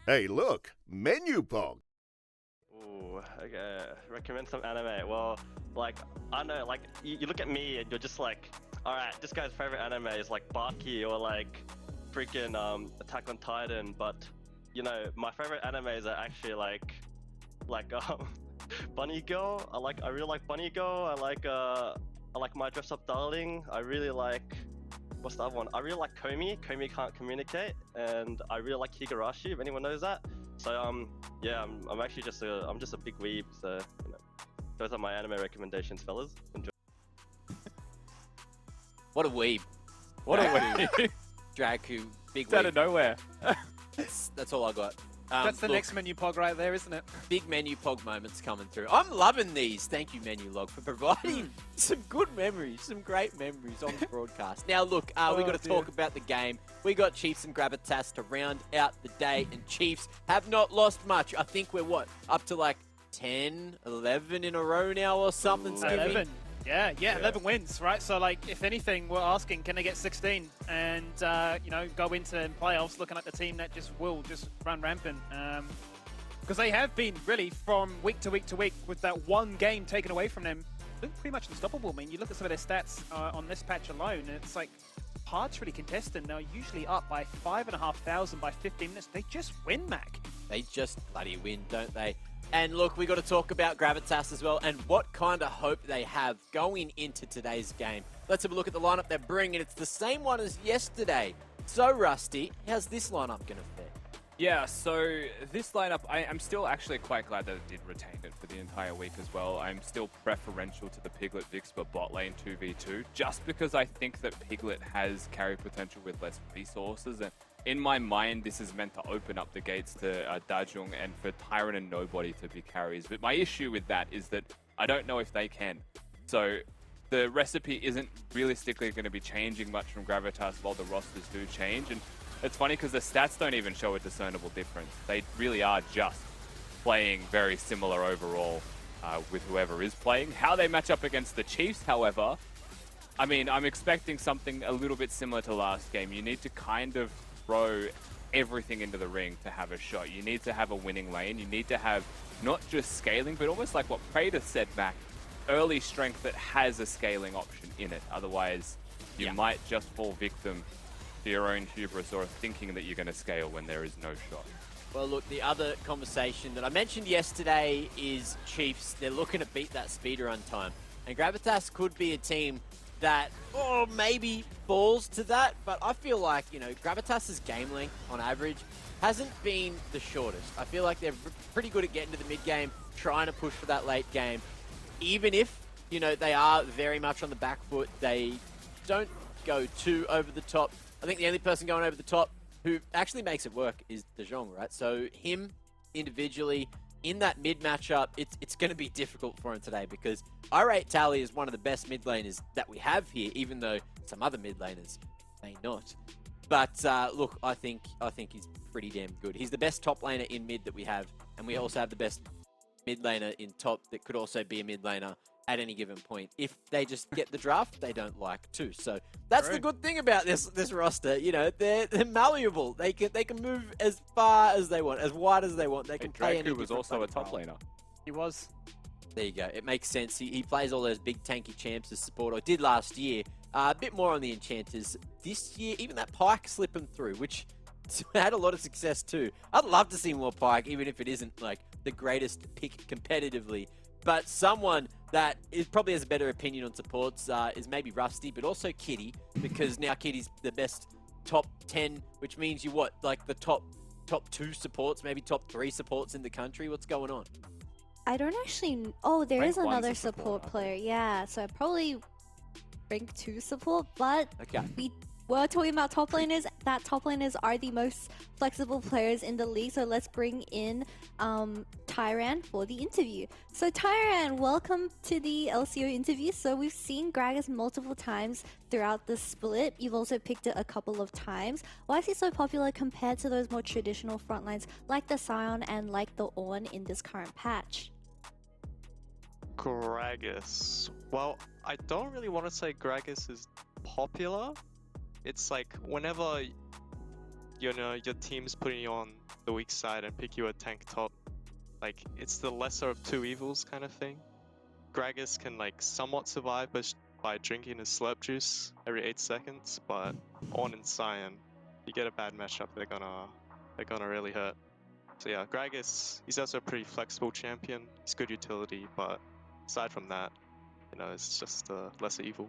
Hey, look, Menulog. Ooh, okay. Recommend some anime. Well, like, I know, like, you look at me and you're just like, alright, this guy's favorite anime is like Baki or like freaking Attack on Titan, but you know, my favorite animes are actually like Bunny Girl. I really like Bunny Girl. I like My Dress Up Darling. I really like, what's the other one? I really like Komi. Komi Can't Communicate, and I really like Higurashi. If anyone knows that. So yeah, I'm actually just I'm just a big weeb. So you know, those are my anime recommendations, fellas. Enjoy. What a weeb. What a weeb. Draku, big weeb. Out of nowhere. That's all I got. That's the next menu pog right there, isn't it? Big menu pog moments coming through. I'm loving these. Thank you, Menulog, for providing some good memories, some great memories on the broadcast. Now, look, we got to talk about the game. We got Chiefs and Gravitas to round out the day, and Chiefs have not lost much. I think we're, up to like 10, 11 in a row now or something? 11. Yeah, 11 wins, right? So, like, if anything, we're asking, can they get 16 and, you know, go into playoffs looking like the team that will run rampant? Because they have been, really, from week to week to week, with that one game taken away from them, look pretty much unstoppable. I mean, you look at some of their stats on this patch alone, and it's like, hard's really contested. They're usually up by 5,500 by 15 minutes. They just win, Mac. They just bloody win, don't they? And look, we got to talk about Gravitas as well and what kind of hope they have going into today's game. Let's have a look at the lineup they're bringing. It's the same one as yesterday. So, Rusty, how's this lineup going to fare? Yeah, so this lineup, I'm still actually quite glad that it did retain it for the entire week as well. I'm still preferential to the Piglet Vix for bot lane 2v2, just because I think that Piglet has carry potential with less resources. And in my mind, this is meant to open up the gates to Dajung and for Tyrant and Nobody to be carries. But my issue with that is that I don't know if they can. So the recipe isn't realistically going to be changing much from Gravitas while the rosters do change. And it's funny because the stats don't even show a discernible difference. They really are just playing very similar overall with whoever is playing. How they match up against the Chiefs, however, I mean, I'm expecting something a little bit similar to last game. You need to kind of throw everything into the ring to have a shot. You need to have a winning lane. You need to have not just scaling, but almost like what Prater said, Mac, early strength that has a scaling option in it. Otherwise, you might just fall victim to your own hubris or thinking that you're going to scale when there is no shot. Well, look, the other conversation that I mentioned yesterday is Chiefs. They're looking to beat that speedrun time. And Gravitas could be a team that, maybe falls to that. But I feel like, you know, Gravitas' game length, on average, hasn't been the shortest. I feel like they're pretty good at getting to the mid-game, trying to push for that late game. Even if, you know, they are very much on the back foot, they don't go too over the top. I think the only person going over the top who actually makes it work is Dajong, right? So him individually in that mid matchup, it's going to be difficult for him today because I rate Tally as one of the best mid laners that we have here, even though some other mid laners may not. But look, I think he's pretty damn good. He's the best top laner in mid that we have, and we also have the best mid laner in top that could also be a mid laner at any given point. If they just get the draft, they don't like to. So that's the good thing about this roster. You know, they're malleable. They can move as far as they want, as wide as they want. They can play any. Draku was also a top laner. He was. There you go. It makes sense. He plays all those big tanky champs as support, or did last year. A bit more on the enchanters this year. Even that Pyke slipping through, which had a lot of success too. I'd love to see more Pyke, even if it isn't like the greatest pick competitively. But someone that probably has a better opinion on supports is maybe Rusty, but also Kitty, because now Kitty's the best top 10, which means you like the top 2 supports, maybe top 3 supports in the country. What's going on? I don't actually... Oh, there is Rank another 1's a support, support player. Yeah, so I probably rank 2 support, but Okay. we we're talking about top laners, that top laners are the most flexible players in the league. So let's bring in Tyran for the interview. So Tyran, welcome to the LCO interview. So we've seen Gragas multiple times throughout the split. You've also picked it a couple of times. Why is he so popular compared to those more traditional frontlines like the Scion and like the Ornn in this current patch? Gragas. Well, I don't really want to say Gragas is popular. It's like whenever your team's putting you on the weak side and pick you a tank top, like it's the lesser of two evils kind of thing. Gragas can like somewhat survive by drinking his slurp juice every 8 seconds, but Ornn and Scion, you get a bad matchup, they're gonna really hurt. So yeah, Gragas, he's also a pretty flexible champion. He's good utility, but aside from that, it's just a lesser evil.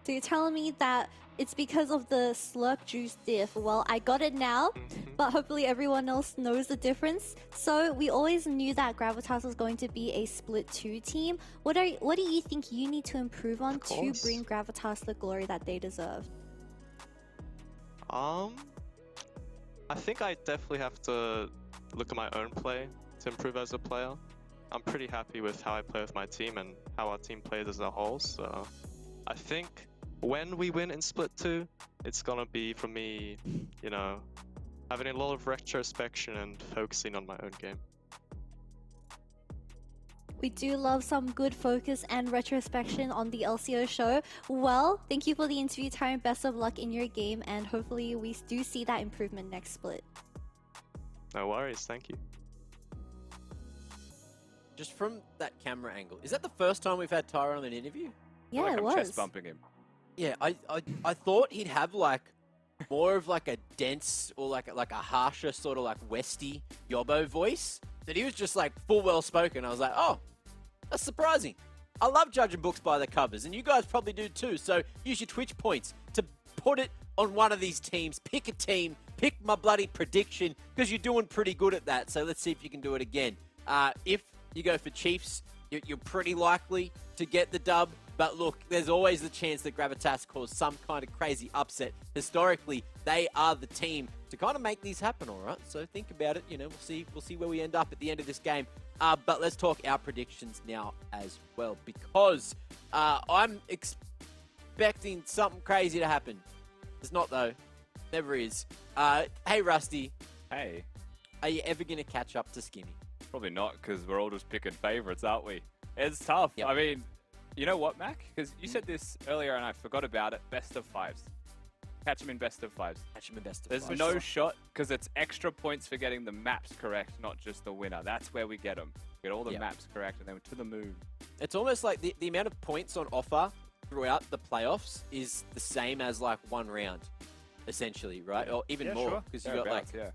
So you're telling me that it's because of the slurp juice diff. Well, I got it now, but hopefully everyone else knows the difference. So we always knew that Gravitas was going to be a split 2 team. What do you think you need to improve on to bring Gravitas the glory that they deserve? I think I definitely have to look at my own play to improve as a player. I'm pretty happy with how I play with my team and how our team plays as a whole, so I think when we win in Split 2, it's gonna be for me, having a lot of retrospection and focusing on my own game. We do love some good focus and retrospection on the LCO show. Well, thank you for the interview, Tyron. Best of luck in your game, and hopefully we do see that improvement next split. No worries, thank you. Just from that camera angle, is that the first time we've had Tyra on an interview? Yeah, like it I'm was. chest bumping him. Yeah, I thought he'd have like more of like a dense or like a harsher sort of like Westy Yobbo voice. That he was just like full well spoken. I was like, oh, that's surprising. I love judging books by the covers, and you guys probably do too. So use your Twitch points to put it on one of these teams. Pick a team. Pick my bloody prediction because you're doing pretty good at that. So let's see if you can do it again. If you go for Chiefs, you're pretty likely to get the dub. But look, there's always the chance that Gravitas cause some kind of crazy upset. Historically, they are the team to kind of make these happen, all right? So think about it. We'll see where we end up at the end of this game. But let's talk our predictions now as well, because I'm expecting something crazy to happen. It's not, though. Never is. Hey, Rusty. Hey. Are you ever going to catch up to Skinny? Probably not, because we're all just picking favorites, aren't we? It's tough. Yep. I mean, you know what, Mac? Because you said this earlier and I forgot about it. Best of 5s. Catch them in best of 5s. Catch him in best of There's five. no shot, because it's extra points for getting the maps correct, not just the winner. That's where we get them. Get all the Yep. maps correct, and then to the moon. It's almost like the amount of points on offer throughout the playoffs is the same as like one round, essentially, right? Or even Yeah, more, sure. because you got like yeah.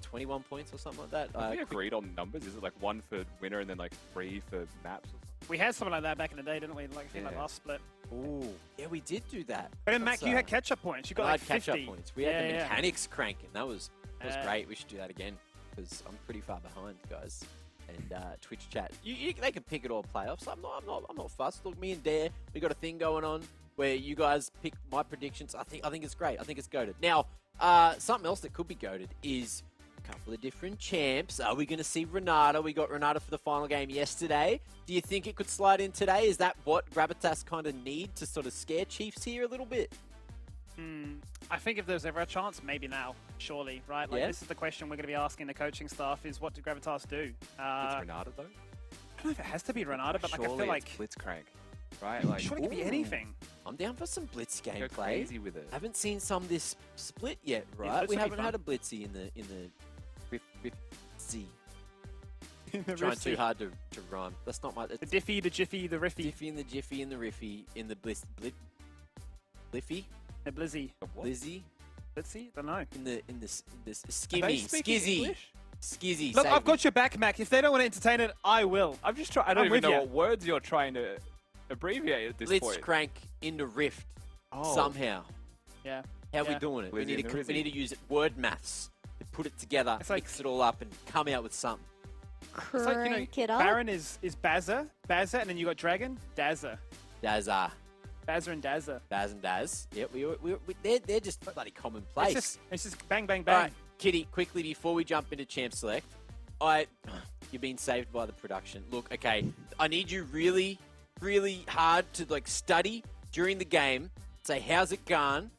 21 points or something like that. Have we agreed on numbers? Is it like 1 for winner and then like 3 for maps? Or something? We had something like that back in the day, didn't we? Like, I think like Yeah. last split. Ooh, yeah, we did do that. But then, That's, Mac, you had catch-up points. You got I like had 50. catch-up points. We had the Yeah. mechanics cranking. That was Uh, great. We should do that again, because I'm pretty far behind, guys. And Twitch chat, they can pick it all playoffs. I'm not fussed. Look, me and Dare, we got a thing going on where you guys pick my predictions. I think it's great. I think it's goated. Now, something else that could be goated is a couple of different champs. Are we going to see Renata? We got Renata for the final game yesterday. Do you think it could slide in today? Is that what Gravitas kind of need to sort of scare Chiefs here a little bit? I think if there's ever a chance, maybe now, surely, right? Like, Yeah. this is the question we're going to be asking the coaching staff is, what do Gravitas do? It's I Renata, though? don't know if it has to be Renata, but like, I Surely feel like it's Blitzcrank, right? Like, surely it could be Ooh. anything. I'm down for some blitz go gameplay. crazy with it. Haven't seen some this split yet, Yeah, right? this We will be haven't had a fun. blitzy in the Rift Z. The Trying Rifty. too hard to rhyme. That's not my. The It's Diffy, the Jiffy, the Riffy, Diffy and the Jiffy and the Riffy in the Bliffy, the Blizzy. What? Lizzie Let's see. Don't know. in this Are they skimmy speaking skizzy English? skizzy. Look, say I've we- got your back, Mac. If they don't want to entertain it, I will. I'm just trying. I I'm don't even with know ya. what words you're trying to abbreviate at this Blitz point. crank into Rift Oh. somehow. Yeah. How we Yeah. doing it? Lizzie We and the need Rizzy. to use word maths to put it together, It's like- mix it all up, and come out with something. It's like, Crank it up. Baron is Bazza, and then you got Dragon, Dazza. Dazza. Bazza and Dazza. Baz and Daz. Yeah, they're just bloody commonplace. It's just bang, bang, All bang. right, Kitty, quickly before we jump into Champ Select, you've been saved by the production. Look, okay, I need you really, really hard to like study during the game. Say, how's it gone?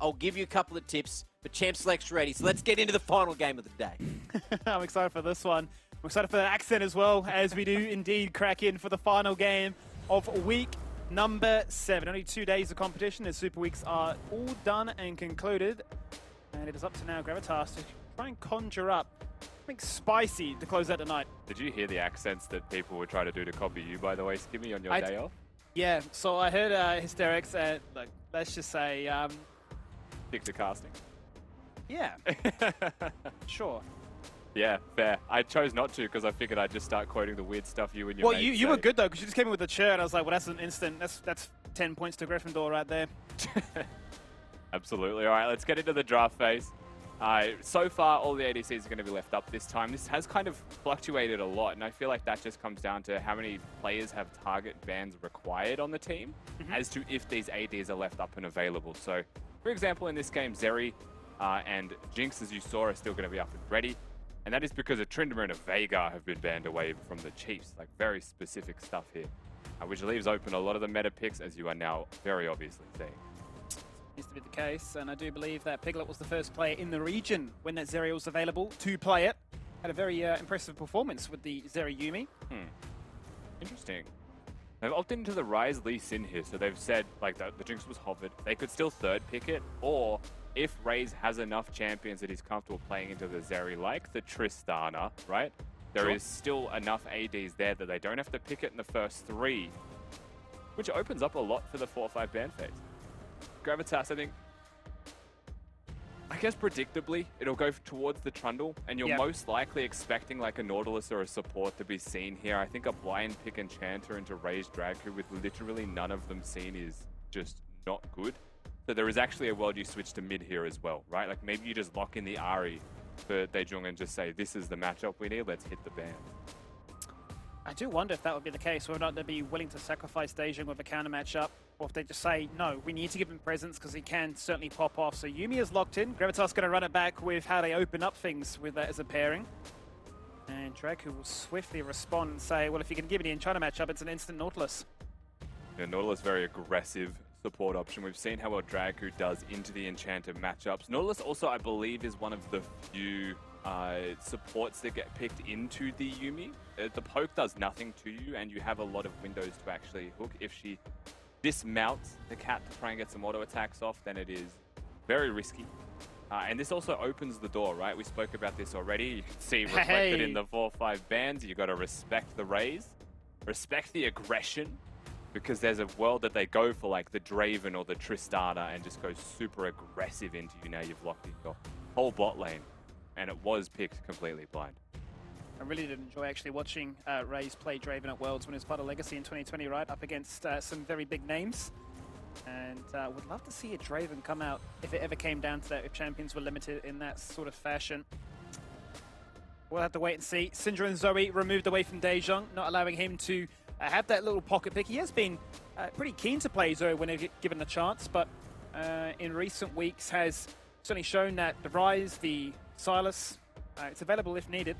I'll give you a couple of tips, but Champ Select's ready. So let's get into the final game of the day. I'm excited for this one. I'm excited for the accent as well, as we do indeed crack in for the final game of week number 7. Only 2 days of competition. The Super Weeks are all done and concluded. And it is up to now Gravitas to try and conjure up something spicy to close out the night. Did you hear the accents that people were trying to do to copy you, by the way, Skimmy, on your day off? Yeah, so I heard hysterics and, like, let's just say, Stick to casting. yeah, sure. Yeah, fair. I chose not to because I figured I'd just start quoting the weird stuff you and your Well, mates you were say. good though, because you just came in with a chair, and I was like, well, that's an instant. That's 10 points to Gryffindor right there. Absolutely. All right, let's get into the draft phase. So far, all the ADCs are going to be left up this time. This has kind of fluctuated a lot, and I feel like that just comes down to how many players have target bans required on the team as to if these ADs are left up and available. So, for example, in this game, Zeri and Jinx, as you saw, are still going to be up and ready. And that is because a Tryndamere and a Veigar have been banned away from the Chiefs. Like, very specific stuff here. Which leaves open a lot of the meta picks, as you are now very obviously seeing. Used to be the case, and I do believe that Piglet was the first player in the region when that Zeri was available to play it. Had a very impressive performance with the Zeri Yuumi. Interesting. They've opted into the Ryze Lee Sin here, so they've said like the Jinx was hovered. They could still third pick it, or if Ryze has enough champions that he's comfortable playing into the Zeri, like the Tristana, right? There is still enough ADs there that they don't have to pick it in the first 3, which opens up a lot for the 4-5 ban phase. Gravitas, I think, I guess predictably, it'll go towards the Trundle, and you're most likely expecting like a Nautilus or a support to be seen here. I think a blind pick Enchanter into Raised Dragu with literally none of them seen is just not good. So there is actually a world you switch to mid here as well, right? Like maybe you just lock in the Ahri for Daejong and just say, this is the matchup we need, let's hit the ban. I do wonder if that would be the case, whether or not they'd be willing to sacrifice Daejong with a counter matchup, or if they just say, no, we need to give him presence because he can certainly pop off. So Yuumi is locked in. Gravitas going to run it back with how they open up things with that as a pairing. And Dragu will swiftly respond and say, well, if you can give me the Enchanter matchup, it's an instant Nautilus. Yeah, Nautilus very aggressive support option. We've seen how well Dragu does into the Enchanter matchups. Nautilus also, I believe, is one of the few supports that get picked into the Yuumi. The poke does nothing to you, and you have a lot of windows to actually hook. If she dismounts the cat to try and get some auto attacks off, then it is very risky. And this also opens the door, right? We spoke about this already. You can see reflected in the 4-5 bans. You got to respect the raise, respect the aggression, because there's a world that they go for like the Draven or the Tristana and just go super aggressive into you. Now you've locked in your whole bot lane, and it was picked completely blind. I really did enjoy actually watching Raze play Draven at Worlds when he was part of Legacy in 2020, right? Up against some very big names. And would love to see a Draven come out if it ever came down to that, if champions were limited in that sort of fashion. We'll have to wait and see. Syndra and Zoe removed away from Daejong, not allowing him to have that little pocket pick. He has been pretty keen to play Zoe when given the chance, but in recent weeks has certainly shown that the Ryze, the Silas, it's available if needed.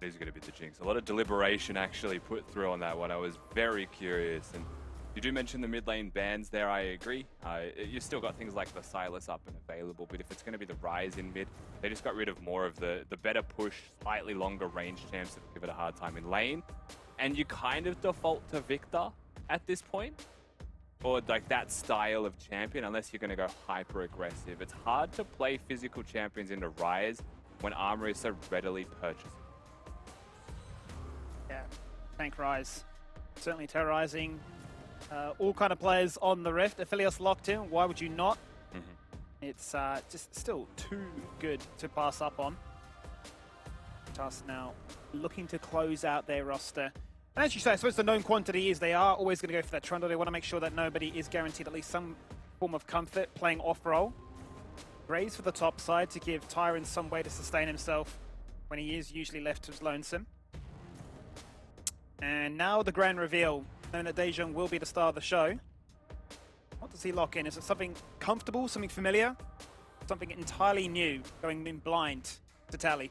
These are going to be the Jinx. A lot of deliberation actually put through on that one. I was very curious. And you do mention the mid lane bans there, I agree. You've still got things like the Silas up and available, but if it's going to be the Ryze in mid, they just got rid of more of the better push, slightly longer range champs that give it a hard time in lane. And you kind of default to Victor at this point, or like that style of champion, unless you're going to go hyper aggressive. It's hard to play physical champions into Ryze when armor is so readily purchasable. Yeah, tank Ryze. Certainly terrorizing all kind of players on the Rift. Aphelios locked in, why would you not? It's just still too good to pass up on. Task now looking to close out their roster. And as you say, I suppose the known quantity is they are always going to go for that Trundle. They want to make sure that nobody is guaranteed at least some form of comfort playing off-roll. Raise for the top side to give Tyron some way to sustain himself when he is usually left to his lonesome. And now the grand reveal. knowing that Daejong will be the star of the show. What does he lock in? Is it something comfortable, something familiar? Something entirely new, going in blind to Tally?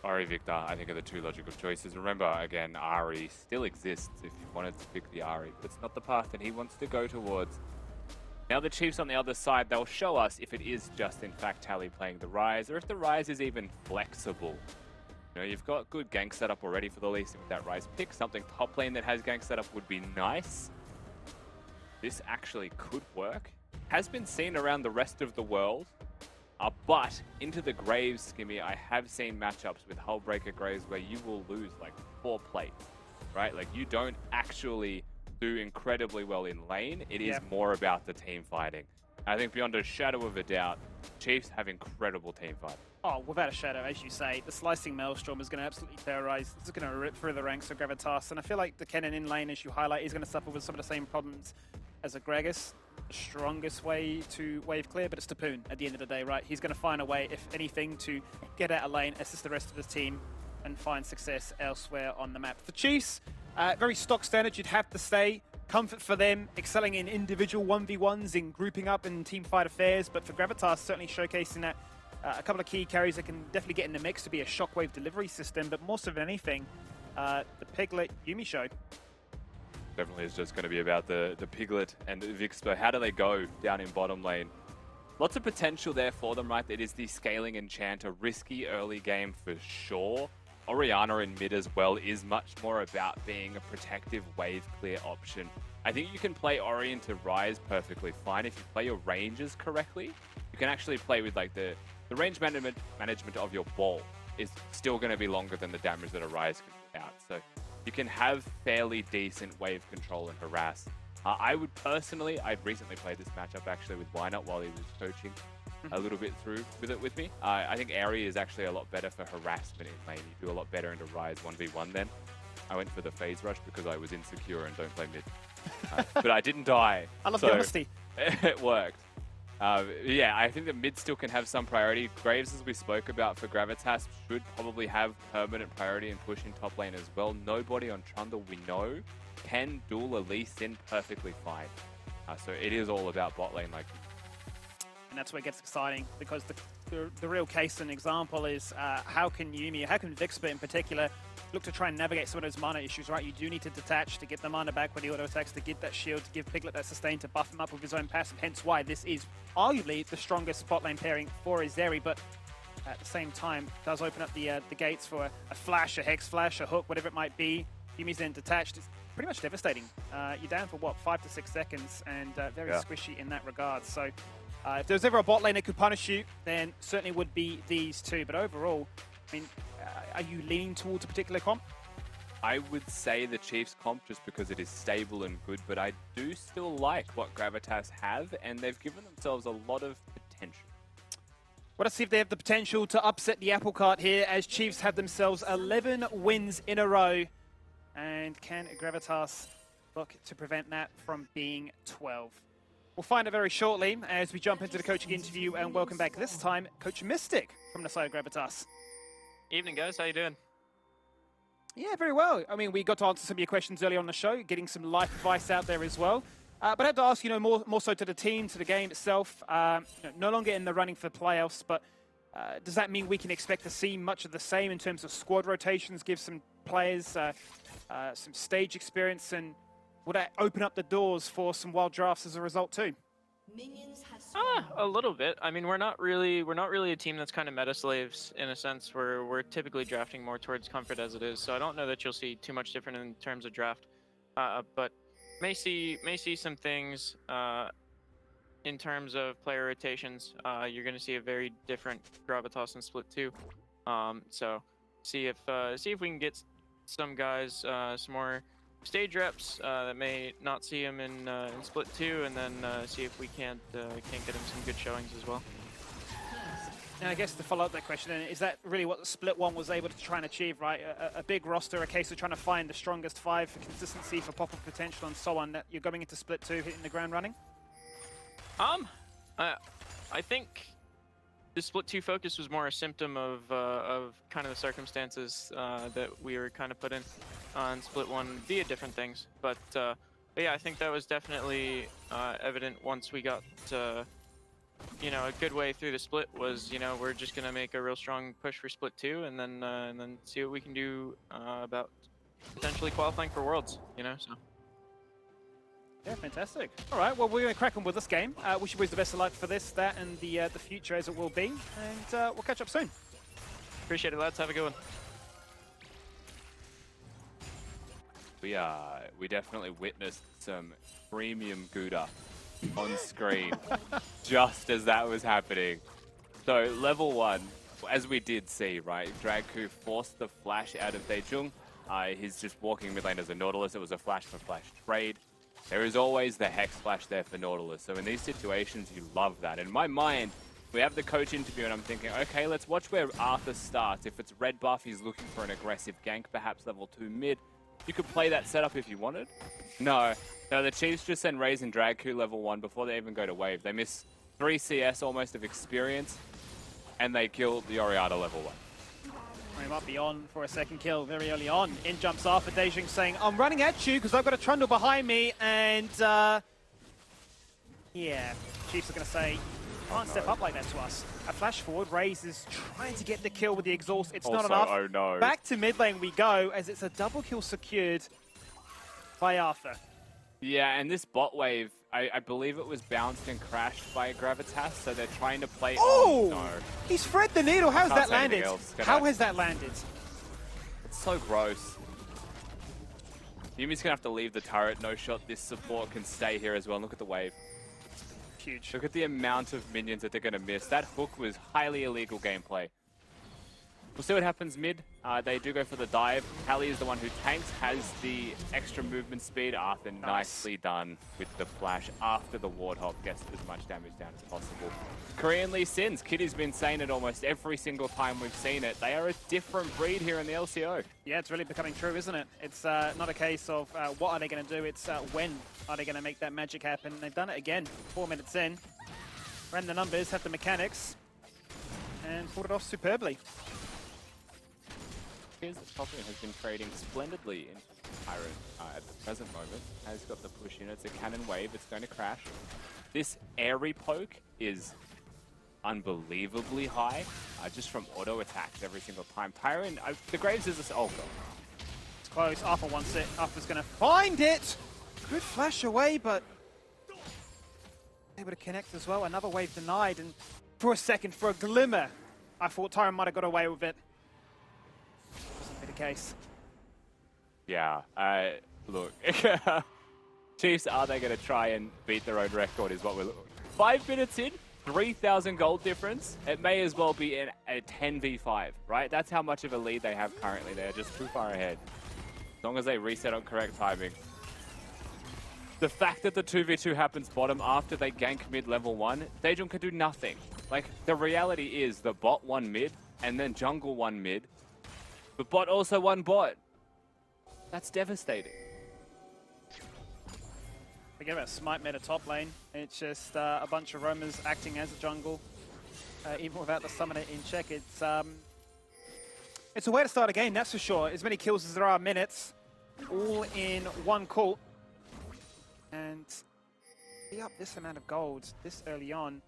Ari, Victor, I think are the two logical choices. Remember, again, Ari still exists if you wanted to pick the Ari, but it's not the path that he wants to go towards. Now the Chiefs on the other side, they'll show us if it is just in fact Tally playing the Rise, or if the Rise is even flexible. You know, you've got good gank setup already for the Lee Sin with that Rise pick. Something top lane that has gank setup would be nice. This actually could work. Has been seen around the rest of the world. But into the Graves, Skimmy, I have seen matchups with Hullbreaker Graves where you will lose like 4 plates, right? Like you don't actually do incredibly well in lane. It is more about the team fighting. I think beyond a shadow of a doubt, Chiefs have incredible team fighting. Oh, without a shadow, as you say, the Slicing Maelstrom is going to absolutely terrorize. This is going to rip through the ranks of Gravitas, and I feel like the Kennen in lane, as you highlight, is going to suffer with some of the same problems as a Gragas. The strongest way to wave clear, but it's Tapoon at the end of the day, right? He's going to find a way, if anything, to get out of lane, assist the rest of the team, and find success elsewhere on the map. For Chiefs, very stock standard, you'd have to say. Comfort for them, excelling in individual 1v1s, in grouping up in team fight affairs, but for Gravitas, certainly showcasing that a couple of key carries that can definitely get in the mix to be a shockwave delivery system, but more so than anything, the Piglet Yuumi show. Definitely is just going to be about the Piglet and the Vixpa. How do they go down in bottom lane? Lots of potential there for them, right? It is the scaling enchanter, risky early game for sure. Orianna in mid as well is much more about being a protective wave clear option. I think you can play Ori into Rise perfectly fine if you play your ranges correctly. You can actually play with like the range management of your ball is still going to be longer than the damage that a Rise can put out. So you can have fairly decent wave control and harass. I would personally, I'd recently played this matchup actually with Wynut while he was coaching a little bit through with me. I think Ari is actually a lot better for harassment in lane. You do a lot better into Rise 1v1 then. I went for the phase rush because I was insecure and don't play mid. But I didn't die. I love the honesty. It worked. Yeah, I think that mid still can have some priority. Graves, as we spoke about for Gravitas, should probably have permanent priority and push in top lane as well. Nobody on Trundle we know can duel a Lee Sin perfectly fine. So it is all about bot lane like. And that's where it gets exciting, because the real case and example is how can Yuumi, how can Vixpa in particular, look to try and navigate some of those mana issues, right? You do need to detach to get the mana back when he auto attacks, to get that shield, to give Piglet that sustain, to buff him up with his own passive, hence why this is arguably the strongest spot lane pairing for Azeri, but at the same time does open up the gates for a flash, a hex flash, a hook, whatever it might be. Yuumi's then detached. It's pretty much devastating. You're down for what, 5 to 6 seconds, and very squishy in that regard. So if there was ever a bot lane that could punish you, then certainly would be these two. But overall, I mean, are you leaning towards a particular comp? I would say the Chiefs comp just because it is stable and good, but I do still like what Gravitas have, and they've given themselves a lot of potential. Well, let's see if they have the potential to upset the apple cart here, as Chiefs have themselves 11 wins in a row. And can Gravitas look to prevent that from being 12? We'll find out very shortly as we jump into the coaching interview, and welcome back this time Coach Mystic from the side of Gravitas. Evening, guys. How you doing? Yeah, very well. I mean, we got to answer some of your questions earlier on the show, getting some life advice out there as well. But I had to ask, more so to the team, to the game itself. No longer in the running for playoffs, but does that mean we can expect to see much of the same in terms of squad rotations, give some players some stage experience, and will that open up the doors for some wild drafts as a result too? A little bit. I mean, we're not really a team that's kind of meta slaves in a sense. We're typically drafting more towards comfort as it is. So I don't know that you'll see too much different in terms of draft, but may see some things in terms of player rotations. You're going to see a very different Gravitas in Split 2. So see if we can get some guys some more stage reps that may not see him in Split 2, and then see if we can't get him some good showings as well. And I guess to follow up that question, is that really what Split 1 was able to try and achieve, right? A big roster, a case of trying to find the strongest 5 for consistency, for pop-up potential, and so on, that you're going into Split 2 hitting the ground running? I think the Split 2 focus was more a symptom of kind of the circumstances that we were kind of put in. on split 1 via different things. But yeah, I think that was definitely evident once we got you know, a good way through the split was, you know, we're just gonna make a real strong push for split 2 and then see what we can do about potentially qualifying for Worlds, you know, so. Yeah, fantastic. All right, well, we're going to crack on with this game. Wish you boys the best of luck for this, that, and the future as it will be. And we'll catch up soon. Appreciate it, lads. Have a good one. We definitely witnessed some premium Gouda on screen just as that was happening. So level 1, as we did see, right, Dragku forced the flash out of Daejung. He's just walking mid lane as a Nautilus. It was a flash for flash trade. There is always the Hex Flash there for Nautilus. So in these situations, you love that. In my mind, we have the coach interview and I'm thinking, okay, let's watch where Arthur starts. If it's red buff, he's looking for an aggressive gank, perhaps level 2 mid. You could play that setup if you wanted. No, the Chiefs just send Raze and Dragku level 1 before they even go to wave. They miss 3 CS almost of experience and they kill the Oriana level 1. He might be on for a second kill very early on. In jumps Arthur, Daejung saying, I'm running at you because I've got a Trundle behind me. And yeah, Chiefs are going to say, can't step up like that to us. A flash forward, Raze is trying to get the kill with the exhaust. It's Also, not enough. oh no. Back to mid lane we go as it's a double kill secured by Arthur. Yeah, and this bot wave, I believe it was bounced and crashed by Gravitas, so they're trying to play... Oh! No. He's thread the needle. How's Can't that say anything landed? else, can How I? has that landed? It's so gross. Yumi's gonna have to leave the turret. No shot. This support can stay here as well. Look at the wave. Huge. Look at the amount of minions that they're gonna miss. That hook was highly illegal gameplay. We'll see what happens mid. They do go for the dive. Hallie is the one who tanks, has the extra movement speed. Arthur nicely done with the flash after the Warthog gets as much damage down as possible. Korean Lee Sins. Kitty's been saying it almost every single time we've seen it. They are a different breed here in the LCO. Yeah, it's really becoming true, isn't it? It's not a case of what are they going to do, it's when are they going to make that magic happen. They've done it again, 4 minutes in. Ran the numbers, have the mechanics, and pulled it off superbly. Here's that Toppin has been trading splendidly in Iron at the present moment. Has got the push in. It's a cannon wave. It's going to crash. This airy poke is unbelievably high, just from auto attacks every single time. Tyron, the Graves is a... Oh, God. It's close. Arthur wants it. Arthur's going to find it. Good flash away, but able to connect as well. Another wave denied, and for a second, for a glimmer, I thought Tyron might have got away with it. Wasn't the case. Yeah, look. Chiefs, are they going to try and beat their own record is what we're looking. 5 minutes in, 3,000 gold difference. It may as well be a 10v5, right? That's how much of a lead they have currently. They're just too far ahead. As long as they reset on correct timing. The fact that the 2v2 happens bottom after they gank mid level 1, Daejun can do nothing. Like, the reality is the bot won mid, and then jungle won mid. But bot also won bot. That's devastating. Forget about Smite meta top lane. It's just a bunch of roamers acting as a jungle. Even without the summoner in check, it's a way to start a game, that's for sure. As many kills as there are minutes, all in one call. And be up this amount of gold this early on.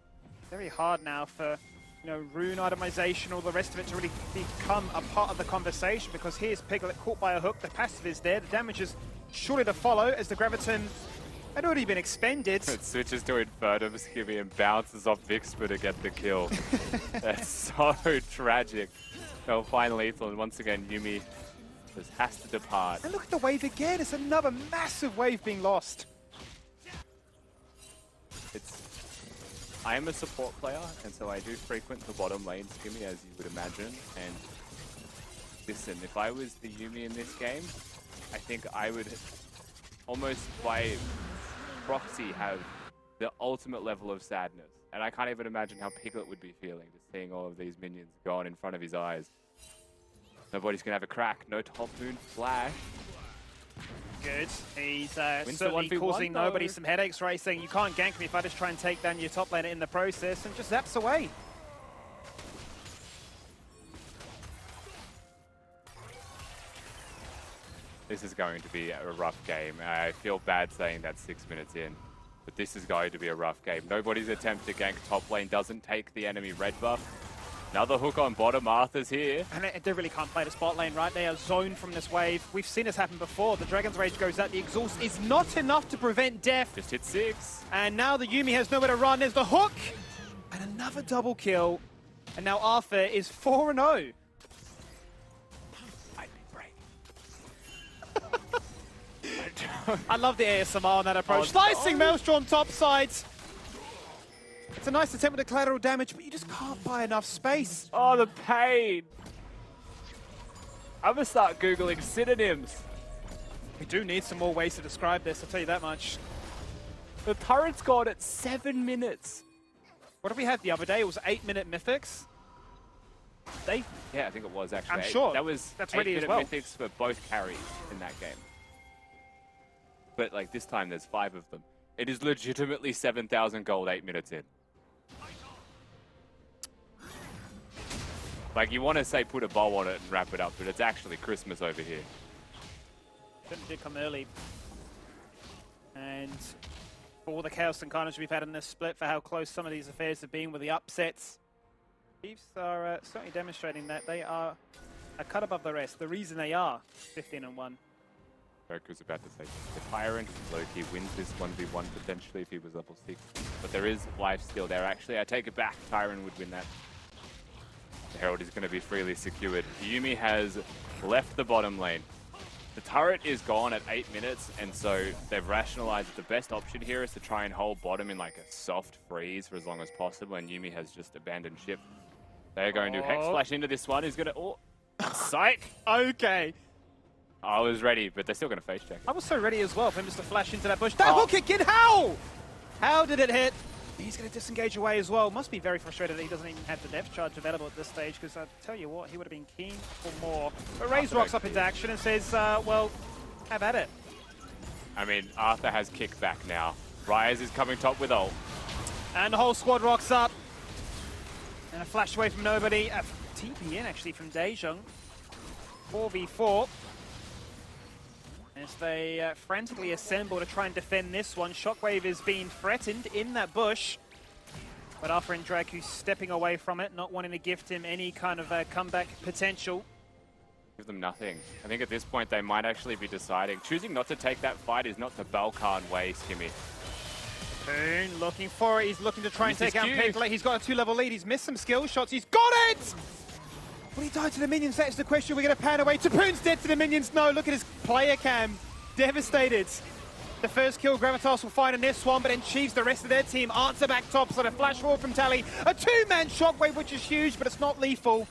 Very hard now for, you know, rune itemization, all the rest of it to really become a part of the conversation, because here's Piglet caught by a hook. The passive is there. The damage is surely to follow as the Graviton had already been expended. It switches to Infernum Skivvy and bounces off Vixper to get the kill. That's so tragic. They'll find lethal, and once again, Yuumi just has to depart. And look at the wave again. It's another massive wave being lost. I am a support player, and so I do frequent the bottom lane Skimmy, as you would imagine. And listen, if I was the Yuumi in this game, I think I would almost by proxy have the ultimate level of sadness. And I can't even imagine how Piglet would be feeling just seeing all of these minions gone in front of his eyes. Nobody's gonna have a crack. No top moon flash. Good. He's Wins the certainly 1v1 causing nobody though. some headaches, right? Saying you can't gank me if I just try and take down your top laner in the process, and just zaps away. This is going to be a rough game. I feel bad saying that 6 minutes in, but this is going to be a rough game. Nobody's attempt to gank top lane doesn't take the enemy red buff. Another hook on bottom. Arthur's here. And they really can't play the spot lane, right? They are zoned from this wave. We've seen this happen before. The Dragon's Rage goes out. The exhaust is not enough to prevent death. Just hit 6. And now the Yuumi has nowhere to run. There's the hook. And another double kill. And now Arthur is 4-0. Might be break. I love the ASMR on that approach. Oh, Slicing no. Maelstrom top sides. It's a nice attempt with the collateral damage, but you just can't buy enough space. Oh, the pain. I'm going to start Googling synonyms. We do need some more ways to describe this, I'll tell you that much. The turret's gone at 7 minutes. What did we have the other day? It was 8-minute mythics. Yeah, I think it was actually. I'm sure. That's ready as 8-minute well. mythics for both carries in that game. But like this time, there's 5 of them. It is legitimately 7,000 gold 8 minutes in. Like you want to say put a bow on it and wrap it up, but it's actually Christmas over here. Certainly did come early. And for all the chaos and carnage we've had in this split, for how close some of these affairs have been with the upsets, Chiefs are certainly demonstrating that they are a cut above the rest. The reason they are 15-1. Goku's about to say the Tyrant. Loki wins this 1v1 potentially if he was level 6. But there is life still there. Actually, I take it back. Tyrant would win that. The Herald is going to be freely secured. Yuumi has left the bottom lane. The turret is gone at 8 minutes, and so they've rationalized that the best option here is to try and hold bottom in like a soft freeze for as long as possible, and Yuumi has just abandoned ship. They're going to Hex Flash into this one. He's going to... Oh, psych! Okay. I was ready, but they're still going to face check. I was so ready as well for him just to flash into that bush. That hook kick in, how? How did it hit? He's going to disengage away as well. Must be very frustrated that he doesn't even have the depth charge available at this stage, because I tell you what, he would have been keen for more. But Raze rocks up into action and says, well, have at it. I mean, Arthur has kickback now. Ryze is coming top with ult. And the whole squad rocks up. And a flash away from nobody. A TP in actually from Daejong. 4v4. As they frantically assemble to try and defend this one. Shockwave is being threatened in that bush. But Arthur and Draku stepping away from it, not wanting to gift him any kind of comeback potential. Give them nothing. I think at this point they might actually be deciding. Choosing not to take that fight is not the Balkan way, Skimmy. Boone looking for it. He's looking to try and Missed take out his Piglet. He's got a 2-level lead. He's missed some skill shots. He's got it! Will he die to the minions? That's the question. We're going to pan away. Tapoon's dead to the minions. No, look at his player cam. Devastated. The first kill Gravitas will find in this one, but then Chiefs, the rest of their team, answer back top. So the flash forward from Tally. A 2-man Shockwave, which is huge, but it's not lethal.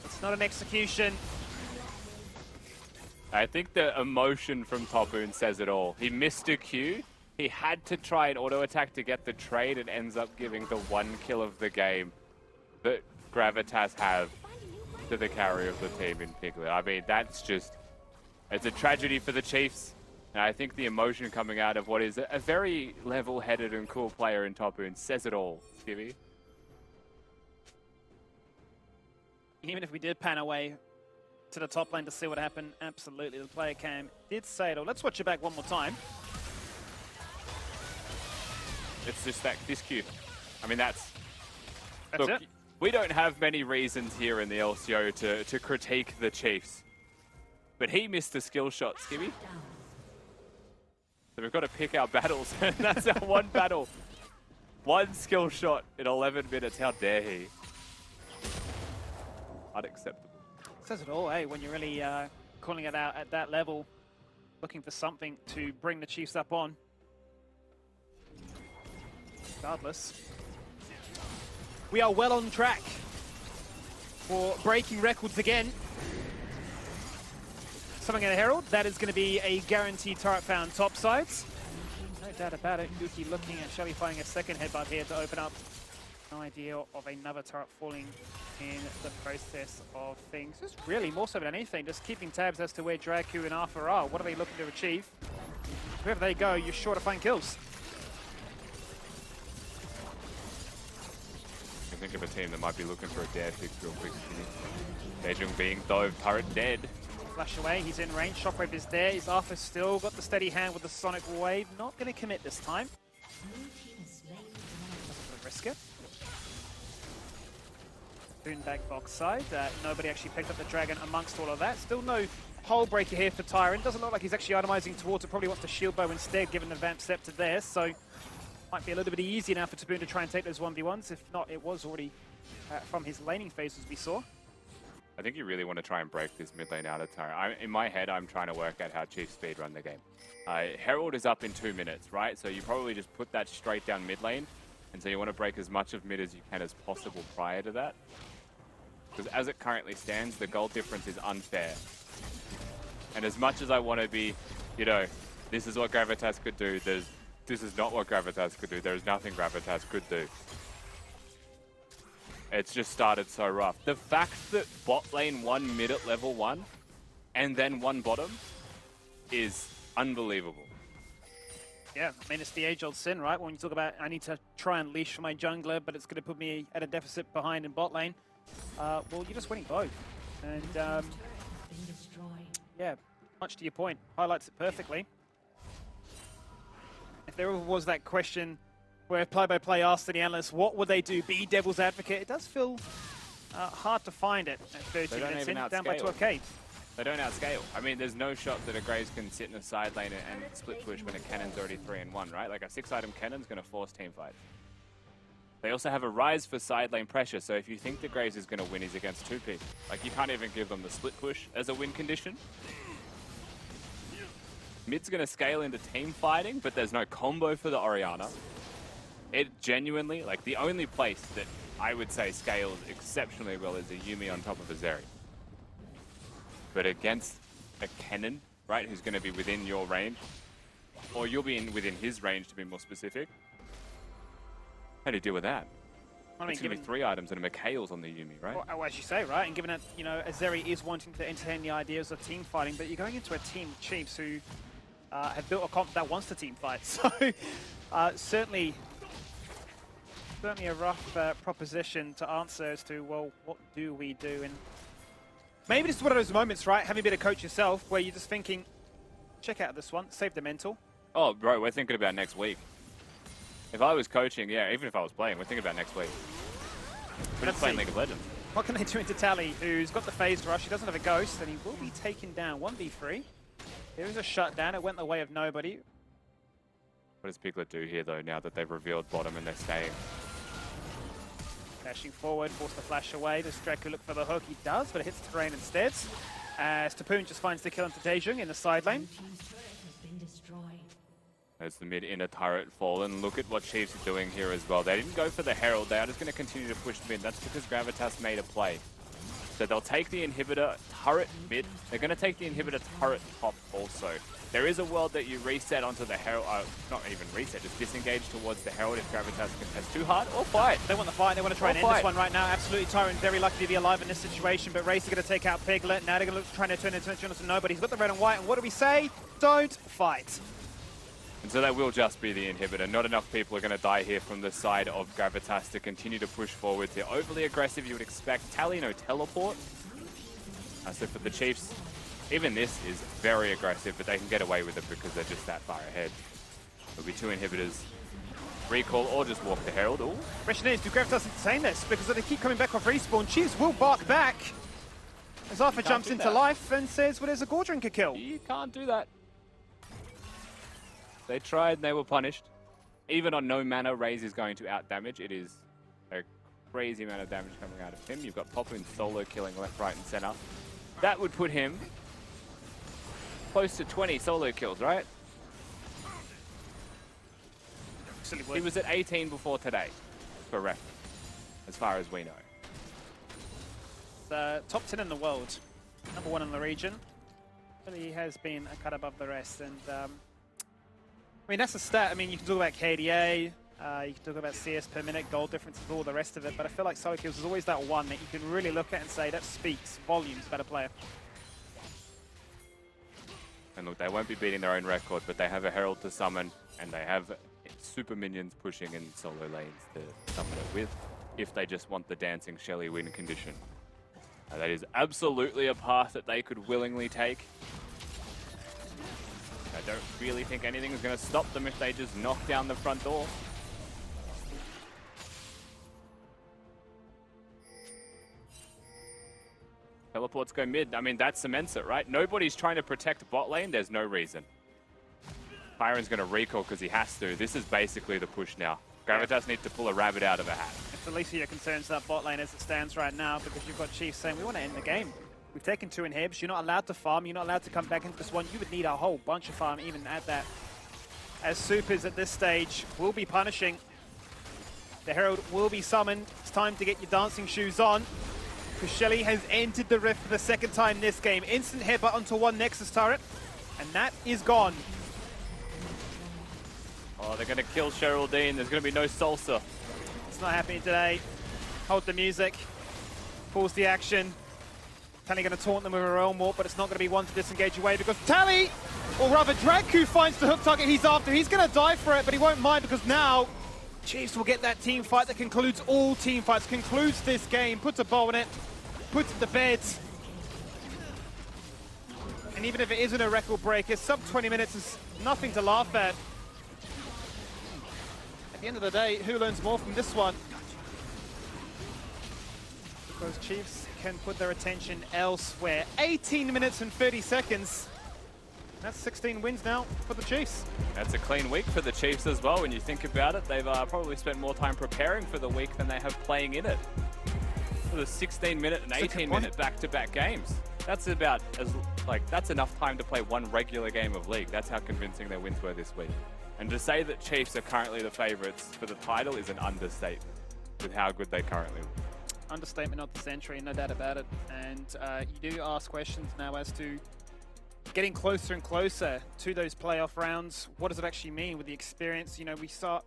It's not an execution. I think the emotion from Topoon says it all. He missed a Q. He had to try an auto attack to get the trade and ends up giving the 1 kill of the game that Gravitas have to the carry of the team in Piglet. I mean, that's just... It's a tragedy for the Chiefs. And I think the emotion coming out of what is a very level-headed and cool player in Topoon says it all, Skivvy. Even if we did pan away to the top lane to see what happened, absolutely, the player cam did say it all. Let's watch it back one more time. It's just that, this Q. I mean, that's That's look, it. we don't have many reasons here in the LCO to critique the Chiefs. But he missed a skill shot, Skibby. So we've got to pick our battles, and that's our one battle. One skill shot in 11 minutes, how dare he? Unacceptable. Says it all, hey, when you're really calling it out at that level, looking for something to bring the Chiefs up on. Regardless, we are well on track for breaking records again. Something in the Herald, that is going to be a guaranteed turret found topsides. No doubt about it. Uki looking at Shelly finding a second headbutt here to open up. No idea of another turret falling in the process of things. Just really more so than anything, just keeping tabs as to where Draku and Arthur are. What are they looking to achieve? Wherever they go, you're sure to find kills. I think of a team that might be looking for a dare fix real quick. Daejong being dove, turret dead. flash away. He's in range. Shockwave is there. His Arthur still got the steady hand with the Sonic Wave. Not going to commit this time. Doesn't risk it. Boon back box side. Nobody actually picked up the Dragon amongst all of that. Still no Hull Breaker here for Tyrant. Doesn't look like he's actually itemizing towards it. Probably wants the Shield Bow instead, given the Vamp Scepter there. So might be a little bit easier now for Taboon to try and take those 1v1s. If not, it was already from his laning phase, as we saw. I think you really want to try and break this mid lane out of Tyrant. In my head, I'm trying to work out how Chiefs speedrun the game. Herald is up in 2 minutes, right? So you probably just put that straight down mid lane. And so you want to break as much of mid as you can as possible prior to that. Because as it currently stands, the gold difference is unfair. And as much as I want to be, you know, this is what Gravitas could do, this is not what Gravitas could do. There is nothing Gravitas could do. It's just started so rough. The fact that bot lane won mid at level 1 and then won bottom is unbelievable. Yeah, I mean, it's the age-old sin, right? When you talk about, I need to try and leash for my jungler, but it's going to put me at a deficit behind in bot lane. Well, you're just winning both. And, yeah, much to your point. Highlights it perfectly. If there ever was that question where play-by-play asked the analysts, what would they do? Be devil's advocate? It does feel hard to find it at 30 minutes in, down by 12k. They don't outscale. I mean, there's no shot that a Graves can sit in a side lane and split push when a cannon's already 3-1, right? Like a 6-item cannon's going to force team fights. They also have a rise for side lane pressure, so if you think that Graves is going to win, he's against 2 people. Like, you can't even give them the split push as a win condition. Mid's going to scale into team fighting, but there's no combo for the Orianna. It genuinely, like, the only place that I would say scales exceptionally well is a Yuumi on top of a Zeri. But against a Cannon, right, who's going to be within your range, or you'll be within his range to be more specific, how do you deal with that? I mean, it's going to be 3 items and a Mikhail's on the Yuumi, right? Well, as you say, right? And given that, you know, Azeri is wanting to entertain the ideas of team fighting, but you're going into a team of Chiefs who have built a comp that wants to team fight. So, certainly a rough proposition to answer as to, well, what do we do? And maybe this is one of those moments, right? Having been a coach yourself, where you're just thinking, check out this one, save the mental. Oh, bro, we're thinking about next week. If I was coaching, yeah, even if I was playing, we're thinking about next week. We're just playing League of Legends. What can they do into Tally, who's got the phased rush? He doesn't have a ghost, and he will be taken down 1v3. There is a shutdown. It went the way of nobody. What does Piglet do here, though, now that they've revealed bottom and they're staying? Dashing forward, forced to flash away. Does Draco look for the hook? He does, but it hits terrain instead. As Tapoon just finds the kill into Daejung in the side lane. There's the mid inner turret fallen. Look at what Chiefs are doing here as well. They didn't go for the Herald. They are just going to continue to push mid. That's because Gravitas made a play. So they'll take the inhibitor turret mid. They're going to take the inhibitor turret top also. There is a world that you reset onto the Herald, not even reset, just disengage towards the Herald if Gravitas contests too hard, or fight. They want the fight, they want to try and end this one right now. Absolutely, Tyrant very lucky to be alive in this situation, but Race are going to take out Piglet. Now they're going to look trying to turn attention onto nobody. He's got the red and white, and what do we say? Don't fight. And so that will just be the inhibitor. Not enough people are going to die here from the side of Gravitas to continue to push forward. They're overly aggressive, you would expect. Tally, no teleport. So for the Chiefs, even this is very aggressive, but they can get away with it because they're just that far ahead. There'll be 2 inhibitors. Recall or just walk the Herald. Ooh. Question is, do Gravitas entertain this? Because if they keep coming back off respawn, Chiefs will bark back. As Arthur jumps into life and says, well, there's a Gore Drinker kill. You can't do that. They tried and they were punished. Even on no mana, Raze is going to out-damage. It is a crazy amount of damage coming out of him. You've got Poppin solo killing left, right, and center. That would put him close to 20 solo kills, right? He was at 18 before today, for reference, as far as we know. The top 10 in the world, number 1 in the region. Really has been a cut above the rest, and I mean, that's a stat. I mean, you can talk about KDA, you can talk about CS per minute, goal differences, all the rest of it, but I feel like solo kills is always that one that you can really look at and say that speaks volumes about a player. And look, they won't be beating their own record, but they have a Herald to summon, and they have super minions pushing in solo lanes to summon it with, if they just want the dancing Shelly win condition. That is absolutely a path that they could willingly take. I don't really think anything is going to stop them if they just knock down the front door. Teleports go mid. I mean, that cements it, right? Nobody's trying to protect bot lane. There's no reason. Byron's going to recall because he has to. This is basically the push now. Gravitas needs to pull a rabbit out of a hat. It's the least of your concerns, that bot lane as it stands right now, because you've got Chiefs saying, we want to end the game. We've taken 2 inhibs. You're not allowed to farm. You're not allowed to come back into this one. You would need a whole bunch of farm even at that. As Supers at this stage will be punishing. The Herald will be summoned. It's time to get your dancing shoes on. Because Shelly has entered the Rift for the 2nd time this game. Instant headbutt onto one Nexus turret. And that is gone. Oh, they're going to kill Cheryl Dean. There's going to be no salsa. It's not happening today. Hold the music. Pause the action. Tally going to taunt them with a Realm Warp, but it's not going to be one to disengage away because Tally, or rather Draku, finds the hook target he's after. He's going to die for it, but he won't mind because now Chiefs will get that team fight that concludes all team fights, concludes this game, puts a bow in it, puts it to bed. And even if it isn't a record breaker, sub 20 minutes is nothing to laugh at. At the end of the day, who learns more from this one? Because Chiefs can put their attention elsewhere. 18 minutes and 30 seconds. That's 16 wins now for the Chiefs. That's a clean week for the Chiefs as well. When you think about it, they've probably spent more time preparing for the week than they have playing in it. For the 16-minute and 18-minute back-to-back games. That's about that's enough time to play one regular game of League. That's how convincing their wins were this week. And to say that Chiefs are currently the favorites for the title is an understatement with how good they currently look. Understatement of the century, no doubt about it. And you do ask questions now as to getting closer and closer to those playoff rounds. What does it actually mean with the experience? You know,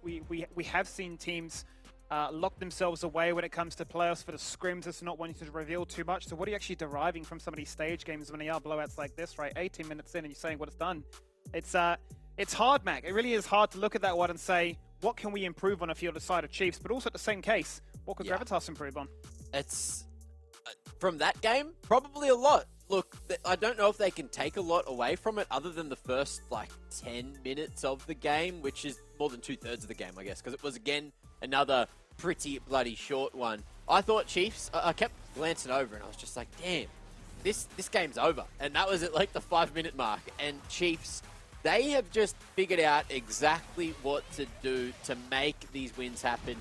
we have seen teams lock themselves away when it comes to playoffs for the scrims. It's not wanting to reveal too much. So what are you actually deriving from some of these stage games when they are blowouts like this, right? 18 minutes in and you're saying what it's done. It's hard, Mac. It really is hard to look at that one and say, what can we improve on if you're the side of Chiefs? But also at the same case, what could Gravitas improve on? It's from that game, probably a lot. Look, I don't know if they can take a lot away from it other than the first, 10 minutes of the game, which is more than 2/3 of the game, I guess, because it was, again, another pretty bloody short one. I thought Chiefs, I kept glancing over and I was just like, damn, this game's over. And that was at, the 5-minute mark. And Chiefs, they have just figured out exactly what to do to make these wins happen.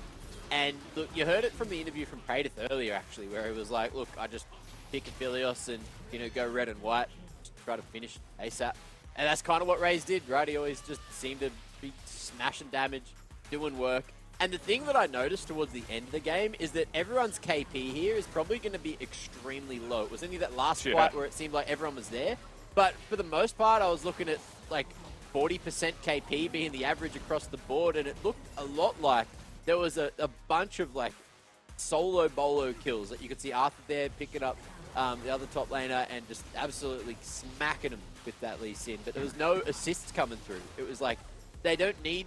And look, you heard it from the interview from Praedith earlier, actually, where he was like, look, I just pick Aphelios and, go red and white, just try to finish ASAP. And that's kind of what Raze did, right? He always just seemed to be smashing damage, doing work. And the thing that I noticed towards the end of the game is that everyone's KP here is probably going to be extremely low. It was only that last fight where it seemed like everyone was there. But for the most part, I was looking at, 40% KP being the average across the board, and it looked a lot like there was a bunch of solo bolo kills that you could see Arthur there picking up the other top laner and just absolutely smacking him with that Lee Sin. But there was no assists coming through. It was they don't need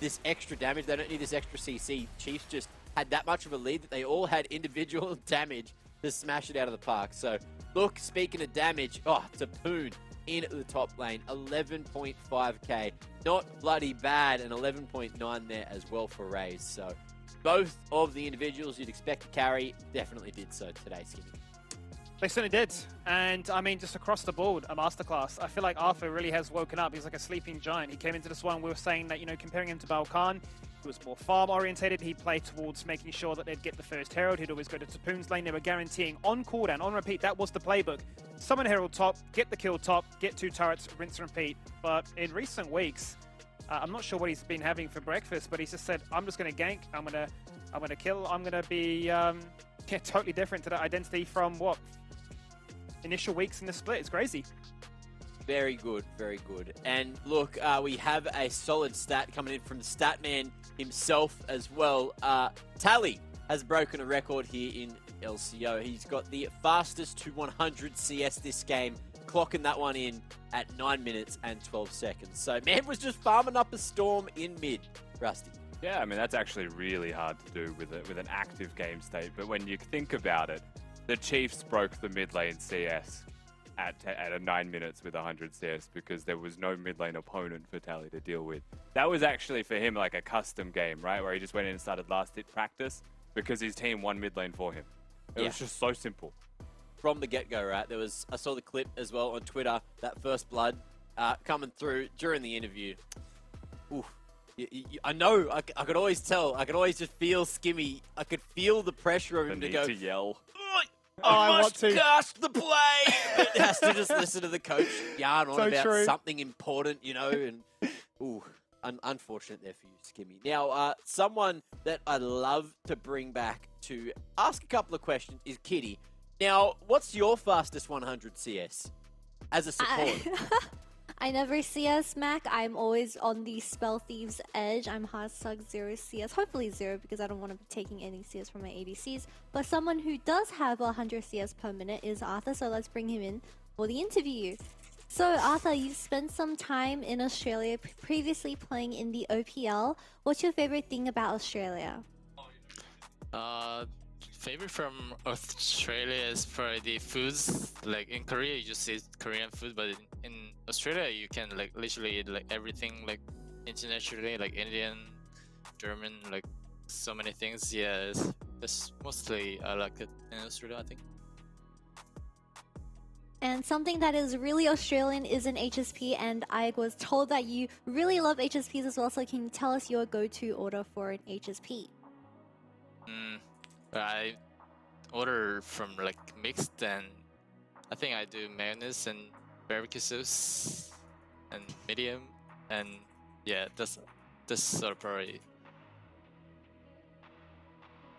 this extra damage. They don't need this extra CC. Chiefs just had that much of a lead that they all had individual damage to smash it out of the park. So look, speaking of damage, Tapoon in the top lane, 11.5k. Not bloody bad, and 11.9 there as well for Raze. So both of the individuals you'd expect to carry definitely did so today, Skinny. They certainly did. And I mean, just across the board, a masterclass. I feel like Arthur really has woken up. He's like a sleeping giant. He came into this one, we were saying that, comparing him to Balkan, he was more farm orientated. He played towards making sure that they'd get the first Herald. He'd always go to Tapoon's lane. They were guaranteeing on cooldown, on repeat. That was the playbook. Summon Herald top, get the kill top, get 2 turrets, rinse and repeat. But in recent weeks, I'm not sure what he's been having for breakfast, but he's just said, I'm just going to gank, I'm going to kill, I'm going to be totally different to that identity from what? Initial weeks in the split. It's crazy. Very good, very good. And look, we have a solid stat coming in from the Statman himself as well. Tally has broken a record here in LCO. He's got the fastest to 100 CS this game, clocking that one in at 9 minutes and 12 seconds. So man was just farming up a storm in mid, Rusty. Yeah, I mean, that's actually really hard to do with an active game state. But when you think about it, The Chiefs broke the mid lane CS at a 9 minutes with 100 CS because there was no mid lane opponent for Tally to deal with. That was actually for him like a custom game, right? Where he just went in and started last hit practice because his team won mid lane for him. It was just so simple. From the get-go, right? I saw the clip as well on Twitter, that first blood coming through during the interview. Ooh, I know, I could always tell. I could always just feel Skimmy. I could feel the pressure of The him to need go, to yell. I want to. cast the play! But has to just listen to the coach yarn on So about true. something important, you know, and ooh, unfortunate there for you, Skimmy. Now, someone that I love to bring back to ask a couple of questions is Kitty. Now, what's your fastest 100 CS as a support? I never CS Mac. I'm always on the Spell Thieves edge. I'm #0 CS, hopefully 0 because I don't want to be taking any CS from my ADCs. But someone who does have 100 CS per minute is Arthur, so let's bring him in for the interview. So Arthur, you've spent some time in Australia, previously playing in the OPL. What's your favorite thing about Australia? Favorite from Australia is probably the foods. Like in Korea, you just eat Korean food, but in Australia, you can like literally eat like everything like internationally, like Indian, German, like so many things. Yeah, it's mostly I like it in Australia, I think. And something that is really Australian is an HSP, and I was told that you really love HSPs as well, so can you tell us your go-to order for an HSP? I order from like mixed, and I think I do mayonnaise and barbecue sauce and medium, and yeah, that's sort of probably.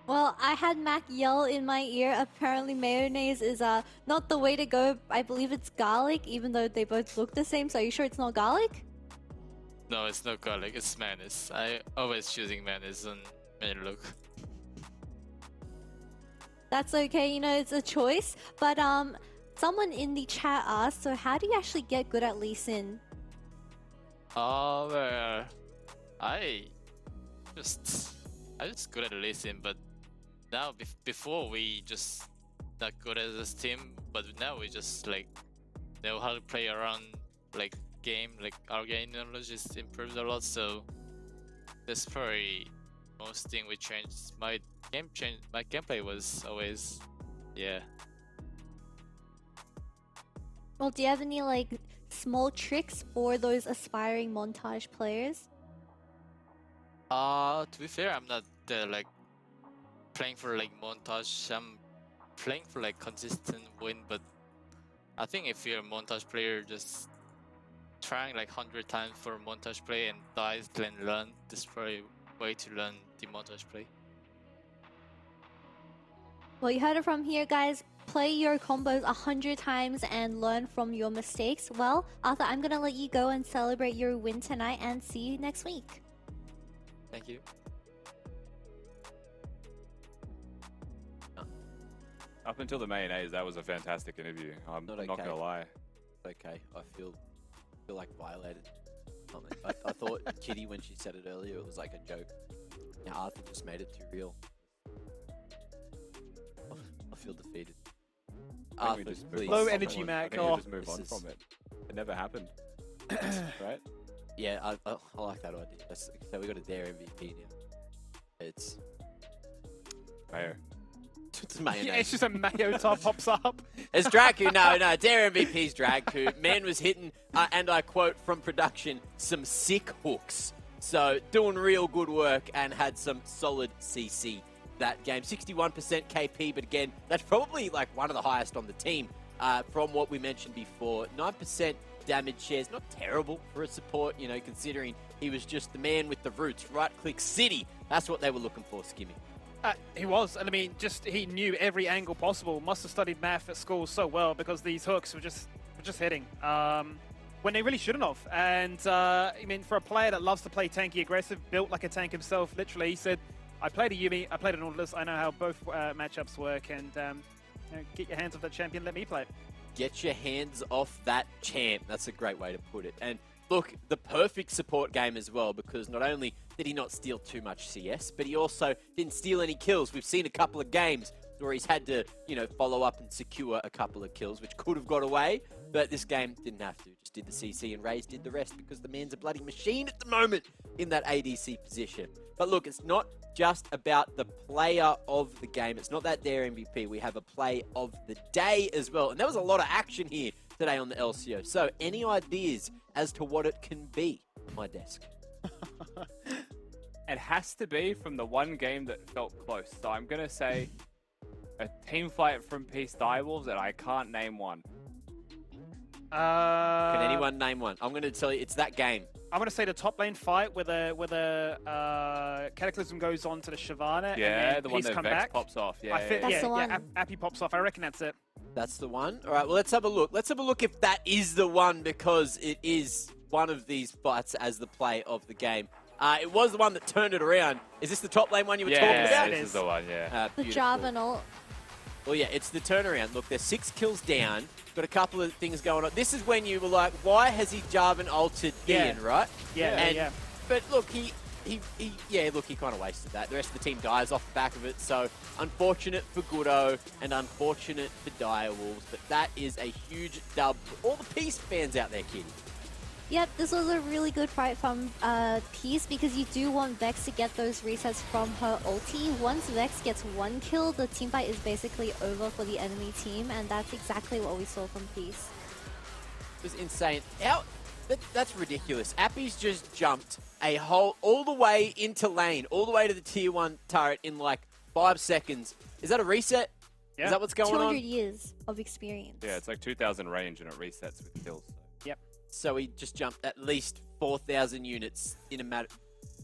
Well, I had Mac yell in my ear. Apparently, mayonnaise is not the way to go. I believe it's garlic, even though they both look the same. So, are you sure it's not garlic? No, it's not garlic. It's mayonnaise. I always choosing mayonnaise on Menulog. That's okay. You know, it's a choice. But someone in the chat asked, so how do you actually get good at Lee Sin? Well, I just good at Lee Sin, but now before we just not good as this team, but now we just like know how to play around like game, like our game knowledge is improved a lot, so that's probably most thing we changed. My gameplay was always, yeah. Well, do you have any like small tricks for those aspiring montage players? To be fair, I'm not like playing for like montage. I'm playing for like consistent win, but I think if you're a montage player, just trying like 100 times for montage play and dies, then learn. This is probably way to learn the montage play. Well, you heard it from here, guys. Play your combos 100 times and learn from your mistakes. Well, Arthur, I'm gonna let you go and celebrate your win tonight, and see you next week. Thank you. Up until the mayonnaise, that was a fantastic interview. I'm Not not okay. gonna lie. Okay, I feel like violated. Something. I thought Kitty, when she said it earlier, it was like a joke. Now Arthur just made it too real. I feel defeated. I think we Arthur, just move please. on Low from energy, it. Mac. I think Oh. we just move on from it. It never happened. Right? Yeah, I like that idea. So we got a Dare MVP now. It's Mayo. it's mayonnaise. Yeah, it's just a mayo top pops up. It's Draku. No, Dare MVP's Draku. Man was hitting, and I quote from production, some sick hooks. So doing real good work and had some solid CC that game. 61% KP, but again, that's probably like one of the highest on the team from what we mentioned before. 9% damage shares, not terrible for a support, you know, considering he was just the man with the roots. Right-click city. That's what they were looking for, Skimmy. He was, and I mean, just he knew every angle possible. Must have studied math at school so well because these hooks were just hitting when they really shouldn't have. And I mean, for a player that loves to play tanky aggressive, built like a tank himself, literally, he said, "I played a Yumi, I played an Nautilus. I know how both matchups work, and you know, get your hands off that champion. Let me play it." Get your hands off that champ. That's a great way to put it. And look, the perfect support game as well, because not only did he not steal too much CS, but he also didn't steal any kills. We've seen a couple of games or he's had to, follow up and secure a couple of kills, which could have got away. But this game didn't have to. Just did the CC and Raze did the rest because the man's a bloody machine at the moment in that ADC position. But look, it's not just about the player of the game. It's not that Dare MVP. We have a play of the day as well. And there was a lot of action here today on the LCO. So any ideas as to what it can be on my desk? It has to be from the one game that felt close. So I'm going to say a team fight from Peace Direwolves, and I can't name one. Can anyone name one? I'm going to tell you, it's that game. I'm going to say the top lane fight where the Cataclysm goes on to the Shyvana. Yeah, and then the one Peace that come Vex back. pops off. Yeah, That's the one. Appy pops off. I reckon that's it. That's the one? All right, well, let's have a look. Let's have a look if that is the one, because it is one of these fights as the play of the game. It was the one that turned it around. Is this the top lane one you were talking about? Yeah, this is the one, yeah. The Beautiful. Jarvan ult. Well, yeah, it's the turnaround. Look, there's 6 kills down. Got a couple of things going on. This is when you were like, why has he Jarvan ulted Ian, right? Yeah. But look, he kind of wasted that. The rest of the team dies off the back of it. So unfortunate for Goodo and unfortunate for Direwolves. But that is a huge dub for all the Peace fans out there, Kitty. Yep, this was a really good fight from Peace because you do want Vex to get those resets from her ulti. Once Vex gets 1 kill, the teamfight is basically over for the enemy team, and that's exactly what we saw from Peace. It was insane. That's ridiculous. Appy's just jumped all the way into lane, all the way to the tier 1 turret in like 5 seconds. Is that a reset? Yeah. Is that what's going 200 on? years of experience. Yeah, it's like 2,000 range and it resets with kills. Yep. So he just jumped at least 4,000 units in a matter.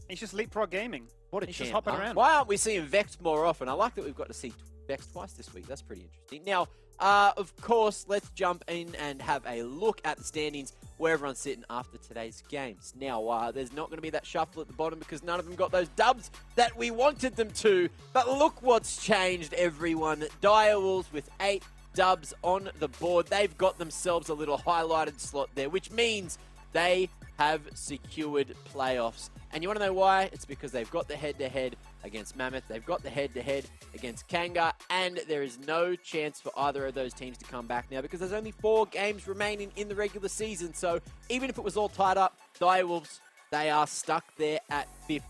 He's just leapfrog gaming. What a He's champ, just hopping huh? around. Why aren't we seeing Vex more often? I like that we've got to see Vex twice this week. That's pretty interesting. Now, of course, let's jump in and have a look at the standings where everyone's sitting after today's games. Now, there's not going to be that shuffle at the bottom because none of them got those dubs that we wanted them to. But look what's changed, everyone. Direwolves with 8 dubs on the board. They've got themselves a little highlighted slot there, which means they have secured playoffs. And you want to know why? It's because they've got the head-to-head against Mammoth, they've got the head-to-head against Kanga, and there is no chance for either of those teams to come back now because there's only 4 games remaining in the regular season. So even if it was all tied up, Direwolves, they are stuck there at 5th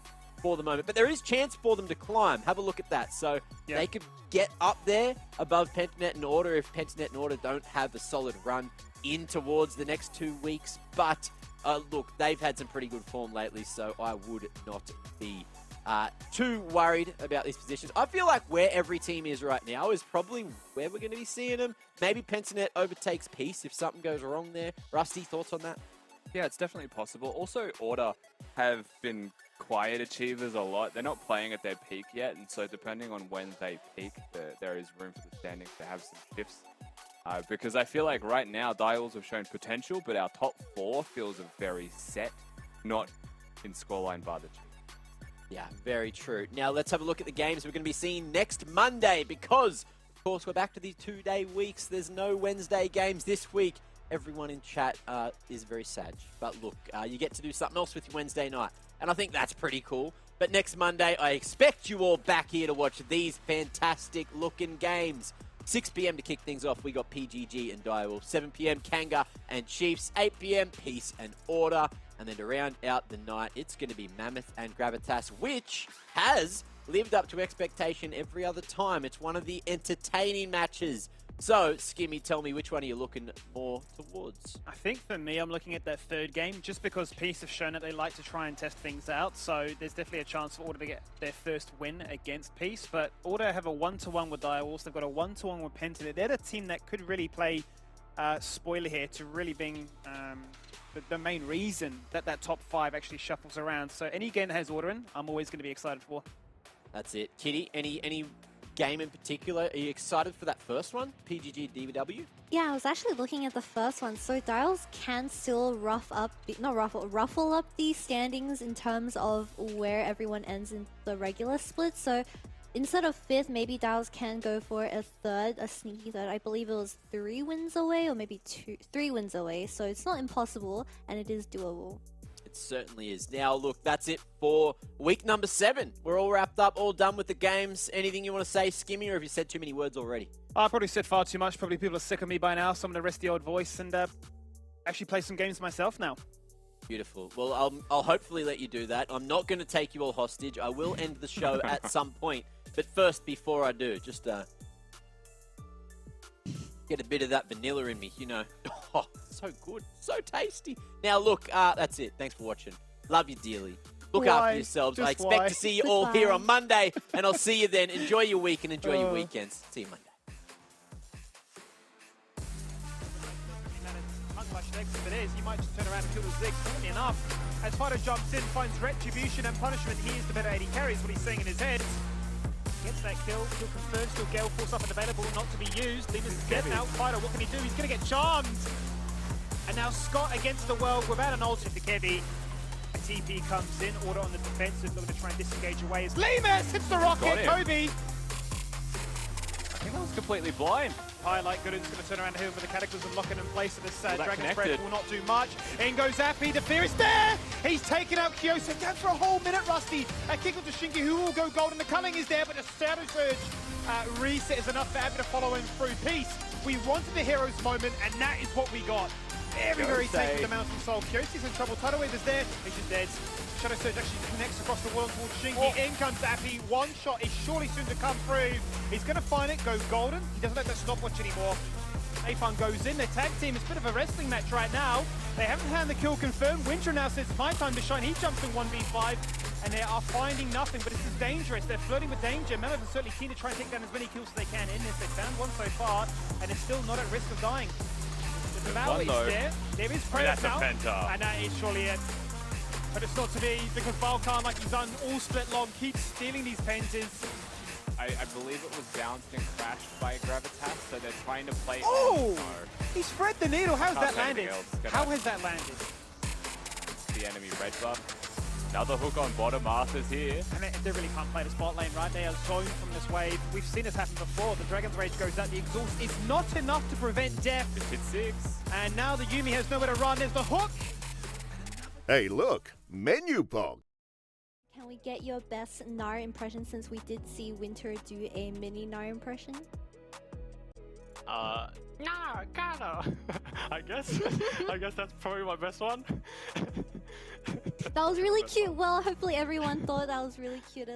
for the moment. But there is chance for them to climb. Have a look at that. So they could get up there above Pentanet and Order if Pentanet and Order don't have a solid run in towards the next 2 weeks. But look, they've had some pretty good form lately, so I would not be too worried about these positions. I feel like where every team is right now is probably where we're going to be seeing them. Maybe Pentanet overtakes Peace if something goes wrong there. Rusty, thoughts on that? Yeah, it's definitely possible. Also, Order have been quiet achievers a lot. They're not playing at their peak yet, and so depending on when they peak, there is room for the standings to have some shifts. Because I feel like right now, Direwolves have shown potential, but our top 4 feels very set, not in scoreline bar the two. Yeah, very true. Now, let's have a look at the games we're going to be seeing next Monday because, of course, we're back to these 2-day weeks. There's no Wednesday games this week. Everyone in chat is very sad. But look, you get to do something else with your Wednesday night, and I think that's pretty cool. But next Monday, I expect you all back here to watch these fantastic-looking games. 6 p.m. to kick things off, we got PGG and Direwolf. 7 p.m. Kanga and Chiefs. 8 p.m. Peace and Order. And then to round out the night, it's going to be Mammoth and Gravitas, which has lived up to expectation every other time. It's one of the entertaining matches. So, Skimmy, tell me, which one are you looking more towards? I think for me, I'm looking at that 3rd game, just because Peace have shown that they like to try and test things out. So there's definitely a chance for Order to get their first win against Peace. But Order have a 1-to-1 with Direwolves. They've got a 1-to-1 with Pentanet. They're the team that could really play spoiler here to really being the main reason that that top 5 actually shuffles around. So any game that has Order in, I'm always going to be excited for. That's it. Kitty, any game in particular? Are you excited for that first one, PGG DVW? Yeah, I was actually looking at the first one. So Dials can still ruffle up the standings in terms of where everyone ends in the regular split. So instead of 5th, maybe Dials can go for a 3rd, a sneaky 3rd. I believe it was 3 wins away, or maybe 3 wins away. So it's not impossible, and it is doable. It certainly is. Now, look, that's it for week number 7. We're all wrapped up, all done with the games. Anything you want to say, Skimmy, or have you said too many words already? I probably said far too much. Probably people are sick of me by now, so I'm going to rest the old voice and actually play some games myself now. Beautiful. Well, I'll hopefully let you do that. I'm not going to take you all hostage. I will end the show at some point. But first, before I do, just get a bit of that vanilla in me, you know. Oh, so good. So tasty. Now, look, that's it. Thanks for watching. Love you dearly. Look after yourselves. Just I expect to see you all here on Monday, and I'll see you then. Enjoy your week and enjoy your weekends. See you Monday. If it is, you might just turn around and kill the Zig. Funny enough, as Fido jumps in, finds retribution and punishment. He is the better AD carry, is what he's saying in his head. Gets that kill confirmed, still Gale Force up and available, not to be used. Lemus is dead now. Fido, what can he do? He's going to get charmed. And now Scott against the world without an ulti for Kevy. A TP comes in, order on the defensive, looking to try and disengage away as Lemus hits the rocket. Kobe. I think that was completely blind. Highlight Gooden's going to turn around here with the Cataclysm locking in place, and this Dragon's Breath will not do much. In goes Appy, the fear is there! He's taken out Kyoso, down for a whole minute, Rusty. A kick to Shinki, who will go golden. The culling is there, but the Shadow Surge reset is enough for Appy to follow him through. Peace, we wanted the hero's moment, and that is what we got. Very safe with the Mountain Soul. Kyoso's in trouble. Tidal is there, he's just dead. Shadow Surge actually connects across the wall towards Shinki. In comes Appy. One shot is surely soon to come through. He's going to find it, go golden. He doesn't have that stopwatch anymore. Afun goes in. Their tag team is a bit of a wrestling match right now. They haven't had the kill confirmed. Winter now says, it's my time to shine. He jumps in 1v5, and they are finding nothing, but this is dangerous. They're flirting with danger. Melon is certainly keen to try and take down as many kills as they can in this. They found one so far, and it's still not at risk of dying. The Mal is there. There is Predator now, and that is surely it. But it's not to be, because Balkan, like he's done all split long, keeps stealing these pentas. I believe it was bounced and crashed by Gravitas, so they're trying to play. Oh! He spread the needle. How's that landed? How has that landed? It's the enemy red buff. Another hook on bottom. Arthur's here. And they really can't play the spot lane, right? They are zoned from this wave. We've seen this happen before. The Dragon's Rage goes out. The exhaust is not enough to prevent death. It's hit 6. And now the Yuumi has nowhere to run. There's the hook. Hey, look, Menulog. Can we get your best Nara impression, since we did see Winter do a mini Nara impression? Nah, kinda. I guess that's probably my best one. That was really cute. Well, hopefully everyone thought that was really cute.